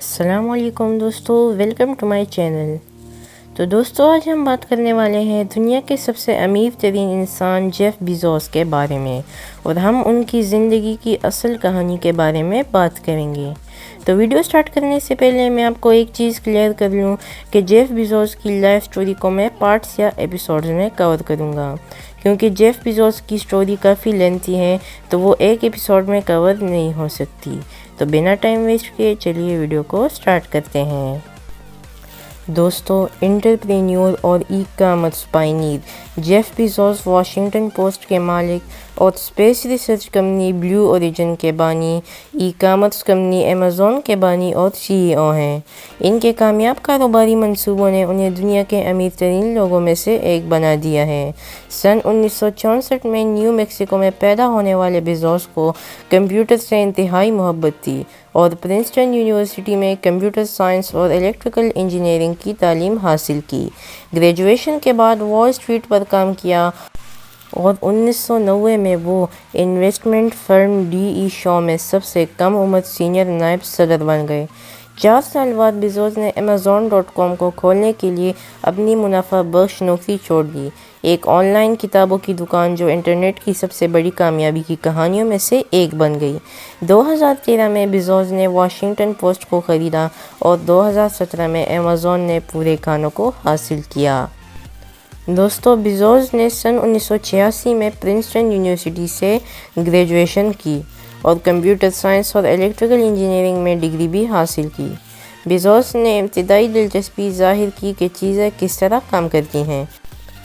السلام علیکم دوستو، ویلکم ٹو مائی چینل۔ تو دوستو آج ہم بات کرنے والے ہیں دنیا کے سب سے امیر ترین انسان جیف بیزوس کے بارے میں، اور ہم ان کی زندگی کی اصل کہانی کے بارے میں بات کریں گے۔ تو ویڈیو سٹارٹ کرنے سے پہلے میں آپ کو ایک چیز کلیئر کر لوں کہ جیف بیزوس کی لائف سٹوری کو میں پارٹس یا ایپیسوڈز میں کور کروں گا، کیونکہ جیف بیزوس کی سٹوری کافی لینتھی ہے تو وہ ایک ایپیسوڈ میں کور نہیں ہو سکتی۔ تو بنا ٹائم ویسٹ کیے چلیے ویڈیو کو سٹارٹ کرتے ہیں۔ دوستو، انٹرپرینیور اور e commerce pioneer Jeff Bezos Washington Post کے مالک اور space research company Blue Origin کے بانی، ای کامرس کمپنی ایمیزون کے بانی اور CEO ہیں۔ ان کے کامیاب کاروباری منصوبوں نے انہیں دنیا کے امیر ترین لوگوں میں سے ایک بنا دیا ہے۔ سن 1964 میں نیو میکسیکو میں پیدا ہونے والے بیزوس کو کمپیوٹر سے انتہائی محبت تھی اور پرنسٹن یونیورسٹی میں کمپیوٹر سائنس اور الیکٹریکل انجینئرنگ کی تعلیم حاصل کی۔ گریجویشن کے بعد وال اسٹریٹ پر کام کیا اور 1990 میں وہ انویسٹمنٹ فرم DE شاو میں سب سے کم عمر سینئر نائب صدر بن گئے۔ 4 سال بعد بیزوس نے Amazon.com کو کھولنے کے لیے اپنی منافع بخش نوکری چھوڑ دی، ایک آن لائن کتابوں کی دکان جو انٹرنیٹ کی سب سے بڑی کامیابی کی کہانیوں میں سے ایک بن گئی۔ 2013 میں بیزوس نے واشنگٹن پوسٹ کو خریدا اور 2017 میں Amazon نے پورے کھانوں کو حاصل کیا۔ دوستو، بیزوس نے سن 1986 میں پرنسٹن یونیورسٹی سے گریجویشن کی اور کمپیوٹر سائنس اور الیکٹریکل انجینئرنگ میں ڈگری بھی حاصل کی۔ بیزوس نے ابتدائی دلچسپی ظاہر کی کہ چیزیں کس طرح کام کرتی ہیں،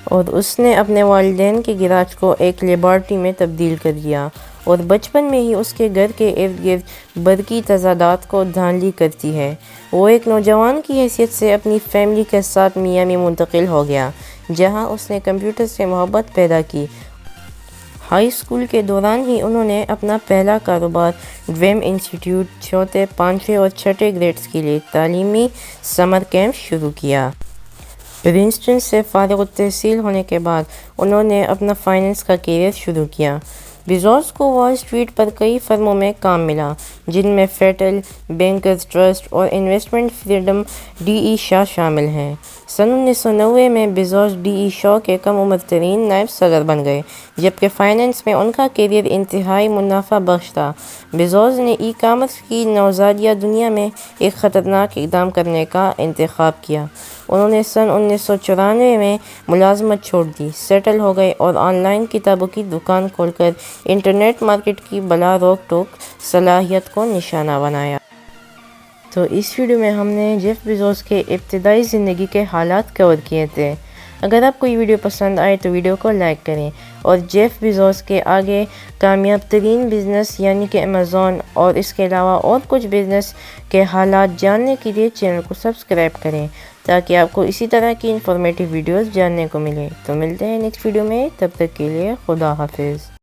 اور اس نے اپنے والدین کے گیراج کو ایک لیبارٹری میں تبدیل کر دیا، اور بچپن میں ہی اس کے گھر کے ارد گرد برقی تضادات کو دھاندلی کرتی ہے۔ وہ ایک نوجوان کی حیثیت سے اپنی فیملی کے ساتھ میامی منتقل ہو گیا، جہاں اس نے کمپیوٹر سے محبت پیدا کی۔ ہائی اسکول کے دوران ہی انہوں نے اپنا پہلا کاروبار ڈریم انسٹی ٹیوٹ چوتھے، 5ویں اور 6ٹھے گریڈز کے لیے تعلیمی سمر کیمپ شروع کیا۔ پرنسٹن سے فارغ التحصیل ہونے کے بعد انہوں نے اپنا فائنانس کا کیریئر شروع کیا۔ بیزوس کو وال اسٹریٹ پر کئی فرموں میں کام ملا، جن میں فیڈرل، بینکرز ٹرسٹ اور انویسٹمنٹ فرم DE شاو شامل ہیں۔ سن 1990 میں بیزوس DE شاو کے کم عمر ترین نائب صدر بن گئے، جبکہ فائنانس میں ان کا کیریئر انتہائی منافع بخش تھا۔ بیزوس نے ای کامرس کی نوزائیدہ دنیا میں ایک خطرناک اقدام کرنے کا انتخاب کیا۔ انہوں نے سن 1994 میں ملازمت چھوڑ دی، سیٹل ہو گئے اور آن لائن کتابوں کی دکان کھول کر انٹرنیٹ مارکیٹ کی بلا روک ٹوک صلاحیت کو نشانہ بنایا۔ تو اس ویڈیو میں ہم نے جیف بیزوس کے ابتدائی زندگی کے حالات کور کیے تھے۔ اگر آپ کو یہ ویڈیو پسند آئے تو ویڈیو کو لائک کریں، اور جیف بیزوس کے آگے کامیاب ترین بزنس یعنی کہ Amazon اور اس کے علاوہ اور کچھ بزنس کے حالات جاننے کے لیے چینل کو سبسکرائب کریں، تاکہ آپ کو اسی طرح کی انفارمیٹیو ویڈیوز جاننے کو ملے۔ تو ملتے ہیں نیکسٹ ویڈیو میں، تب تک کے لیے خدا حافظ۔